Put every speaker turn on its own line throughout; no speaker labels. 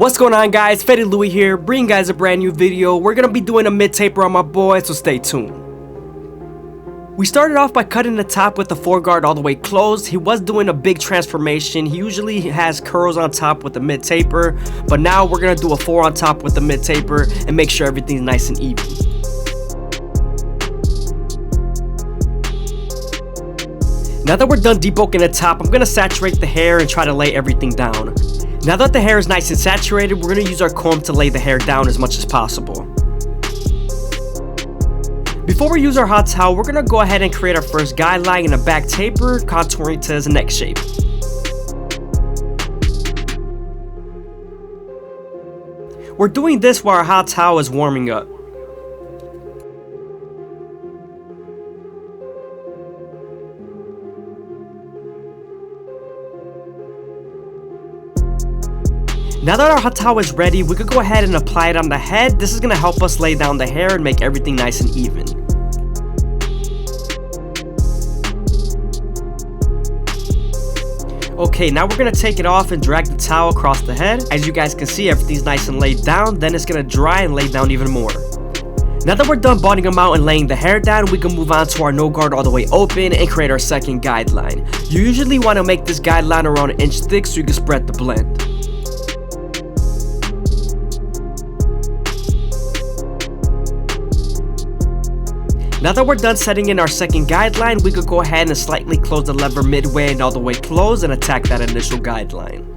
What's going on, guys? FadeitLuie here, bringing guys a brand new video. We're gonna be doing a mid taper on my boy, so stay tuned. We started off by cutting the top with the foreguard all the way closed. He was doing a big transformation. He usually has curls on top with the mid taper, but now we're gonna do a 4 on top with the mid taper and make sure everything's nice and even. Now that we're done debulking the top, I'm gonna saturate the hair and try to lay everything down. Now that the hair is nice and saturated, we're going to use our comb to lay the hair down as much as possible. Before we use our hot towel, we're going to go ahead and create our first guideline in a back taper, contouring to his neck shape. We're doing this while our hot towel is warming up. Now that our hot towel is ready, we could go ahead and apply it on the head. This is going to help us lay down the hair and make everything nice and even. Okay, now we're going to take it off and drag the towel across the head. As you guys can see, everything's nice and laid down. Then it's going to dry and lay down even more. Now that we're done bonding them out and laying the hair down, we can move on to our no guard all the way open and create our second guideline. You usually want to make this guideline around 1 inch thick so you can spread the blend. Now that we're done setting in our second guideline, we could go ahead and slightly close the lever midway and all the way close and attack that initial guideline.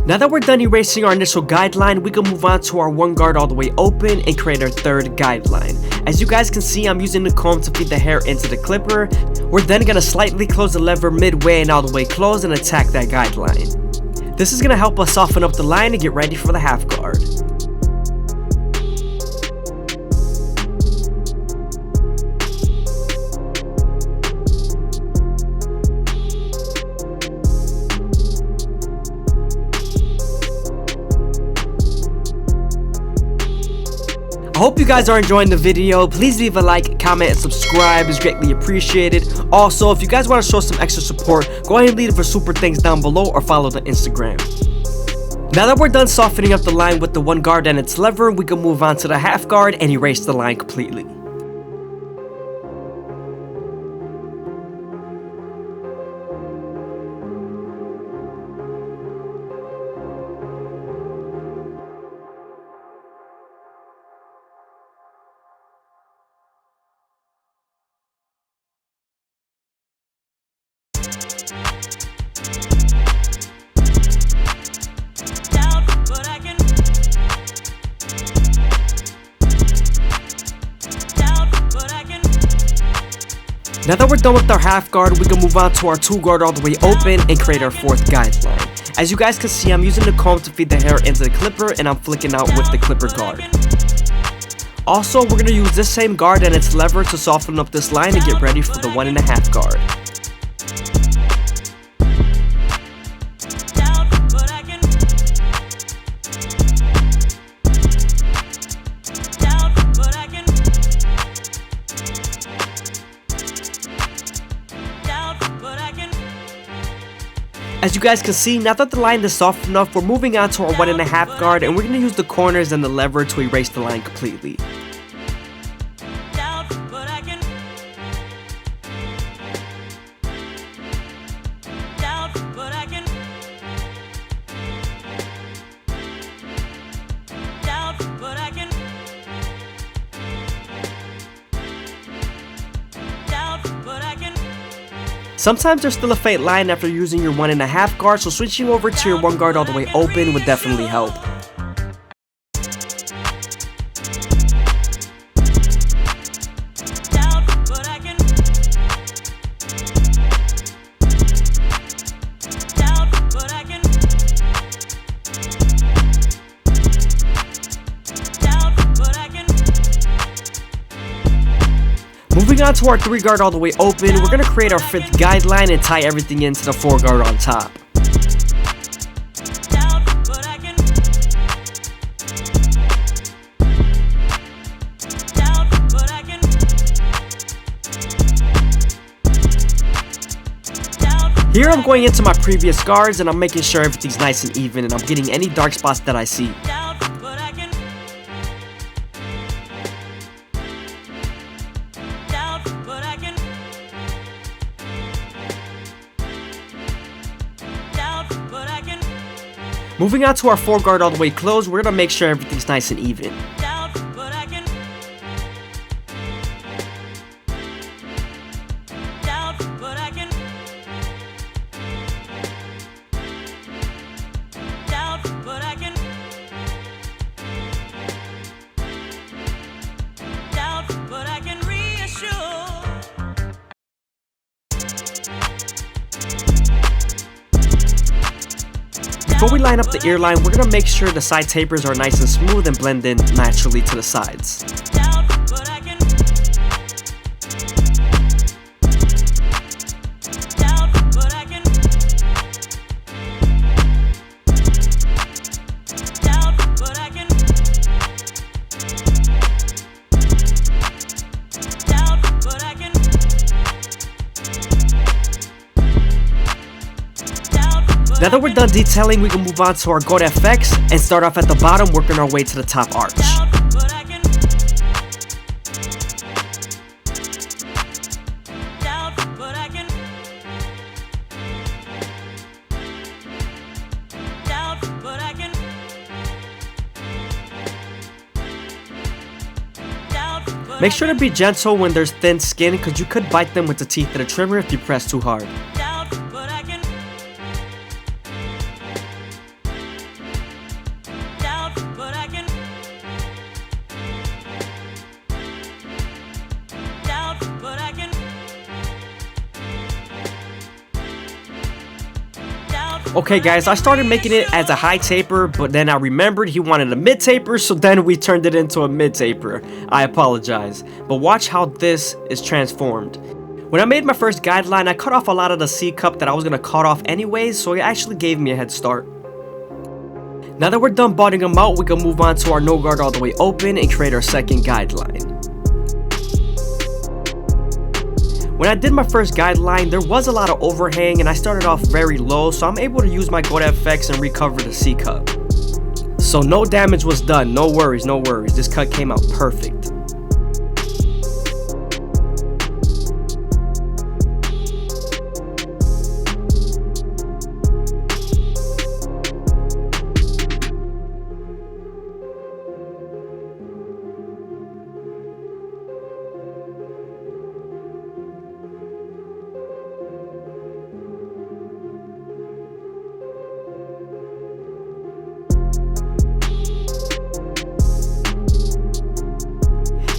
Now that we're done erasing our initial guideline, we can move on to our 1 guard all the way open and create our third guideline. As you guys can see, I'm using the comb to feed the hair into the clipper. We're then going to slightly close the lever midway and all the way close and attack that guideline. This is going to help us soften up the line and get ready for the half guard. I hope you guys are enjoying the video. Please leave a like, comment, and subscribe. It's greatly appreciated. Also, if you guys want to show some extra support, go ahead and leave it for super thanks down below or follow the Instagram. Now that we're done softening up the line with the 1 guard and its lever, we can move on to the half guard and erase the line completely. Now that we're done with our half guard, we can move on to our 2 guard all the way open and create our 4th guideline. As you guys can see, I'm using the comb to feed the hair into the clipper and I'm flicking out with the clipper guard. Also, we're going to use this same guard and its lever to soften up this line and get ready for the 1.5 guard. As you guys can see, now that the line is soft enough, we're moving on to our 1.5 guard and we're going to use the corners and the lever to erase the line completely. Sometimes there's still a faint line after using your 1.5 guard, so switching over to your 1 guard all the way open would definitely help. Moving on to our 3 guard all the way open, we're going to create our 5th guideline and tie everything into the 4 guard on top. Here I'm going into my previous guards and I'm making sure everything's nice and even and I'm getting any dark spots that I see. Moving on to our 4 guard all the way closed, we're going to make sure everything's nice and even. Before we line up the ear line, we're going to make sure the side tapers are nice and smooth and blend in naturally to the sides. Now that we're done detailing, we can move on to our gold FX and start off at the bottom, working our way to the top arch. Make sure to be gentle when there's thin skin because you could bite them with the teeth of the trimmer if you press too hard. Okay guys, I started making it as a high taper, but then I remembered he wanted a mid taper, so then we turned it into a mid taper. I apologize, but watch how this is transformed. When I made my first guideline, I cut off a lot of the C cup that I was going to cut off anyways, so it actually gave me a head start. Now that we're done botting them out, we can move on to our no guard all the way open and create our second guideline. When I did my first guideline, there was a lot of overhang and I started off very low, so I'm able to use my gold FX and recover the C cup. So no damage was done, no worries, no worries. This cut came out perfect.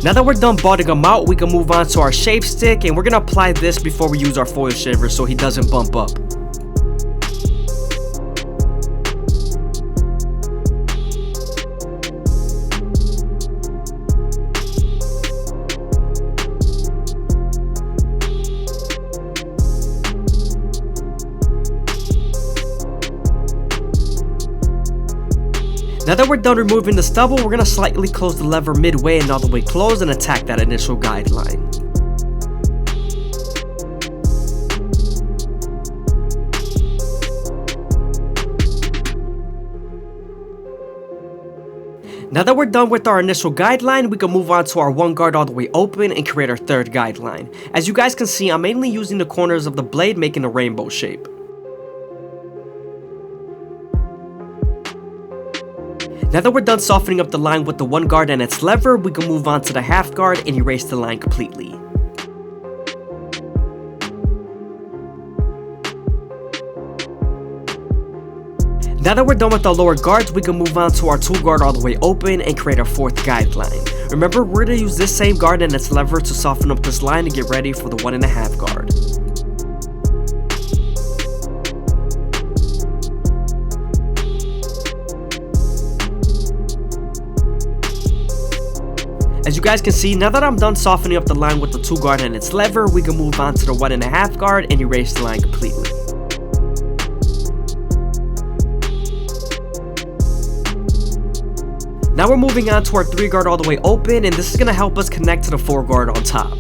Now that we're done botting them out, we can move on to our shave stick and we're going to apply this before we use our foil shaver so he doesn't bump up. Now that we're done removing the stubble, we're going to slightly close the lever midway and all the way closed and attack that initial guideline. Now that we're done with our initial guideline, we can move on to our 1 guard all the way open and create our third guideline. As you guys can see, I'm mainly using the corners of the blade making a rainbow shape. Now that we're done softening up the line with the 1 guard and its lever, we can move on to the half guard and erase the line completely. Now that we're done with our lower guards, we can move on to our 2 guard all the way open and create our 4th guideline. Remember, we're going to use this same guard and its lever to soften up this line and get ready for the 1.5 guard. As you guys can see, now that I'm done softening up the line with the 2 guard and its lever, we can move on to the 1.5 guard and erase the line completely. Now we're moving on to our 3 guard all the way open, and this is going to help us connect to the 4 guard on top.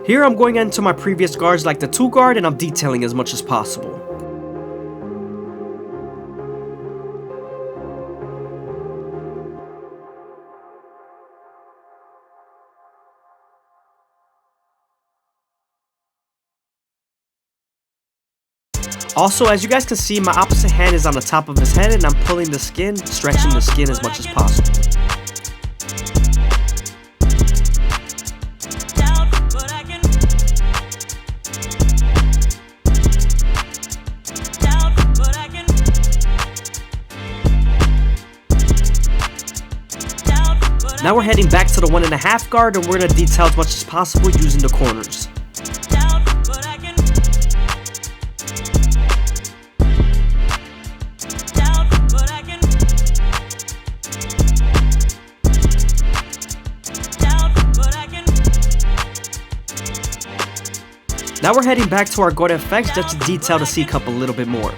Here I'm going into my previous guards like the 2 guard, and I'm detailing as much as possible. Also, as you guys can see, my opposite hand is on the top of his head, and I'm pulling the skin, stretching the skin as much as possible. Now we're heading back to the 1.5 guard, and we're going to detail as much as possible using the corners. Now we're heading back to our guard effects just to detail the C-cup a little bit more.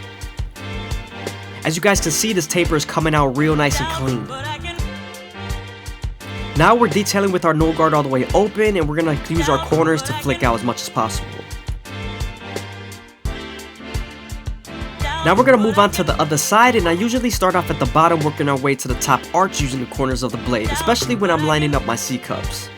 As you guys can see, this taper is coming out real nice and clean. Now we're detailing with our no guard all the way open, and we're going to use our corners to flick out as much as possible. Now we're going to move on to the other side, and I usually start off at the bottom, working our way to the top arch using the corners of the blade, especially when I'm lining up my C-cups.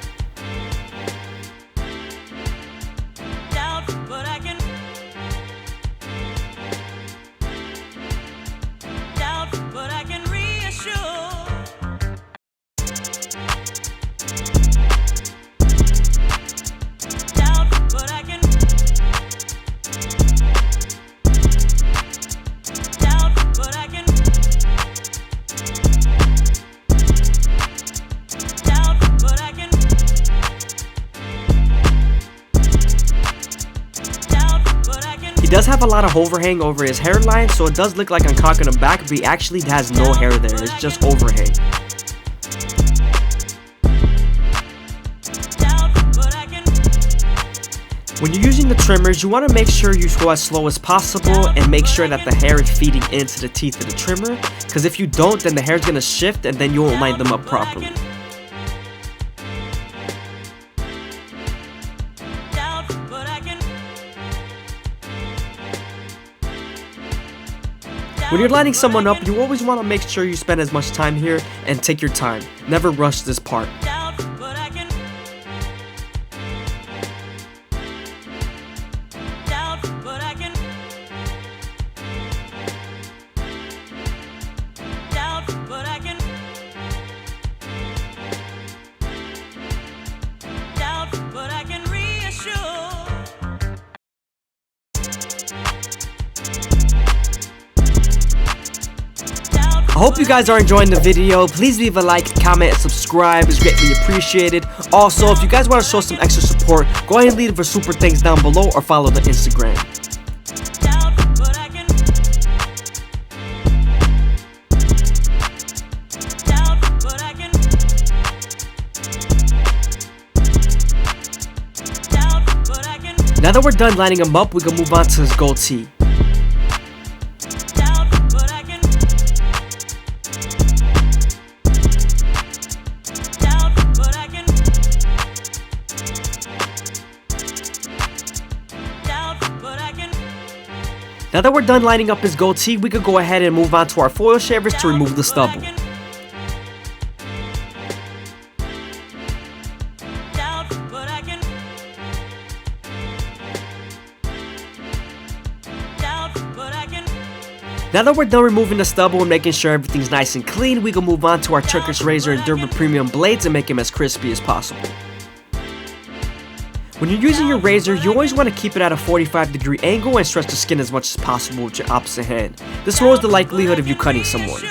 He does have a lot of overhang over his hairline, so it does look like I'm cocking him back, but he actually has no hair there, it's just overhang. When you're using the trimmers, you want to make sure you go as slow as possible and make sure that the hair is feeding into the teeth of the trimmer, because if you don't, then the hair is going to shift and then you won't line them up properly. When you're lining someone up, you always want to make sure you spend as much time here and take your time. Never rush this part. I hope you guys are enjoying the video. Please leave a like, comment, and subscribe. It's greatly appreciated. Also, if you guys want to show some extra support, go ahead and leave a super thanks down below or follow the Instagram. Now that we're done lining him up, we can move on to his goatee. Now that we're done lining up his goatee, we could go ahead and move on to our foil shavers to remove the stubble. Now that we're done removing the stubble and making sure everything's nice and clean, we can move on to our Turkish razor and Durban premium blades and make them as crispy as possible. When you're using your razor, you always want to keep it at a 45-degree angle and stretch the skin as much as possible with your opposite hand. This lowers the likelihood of you cutting someone.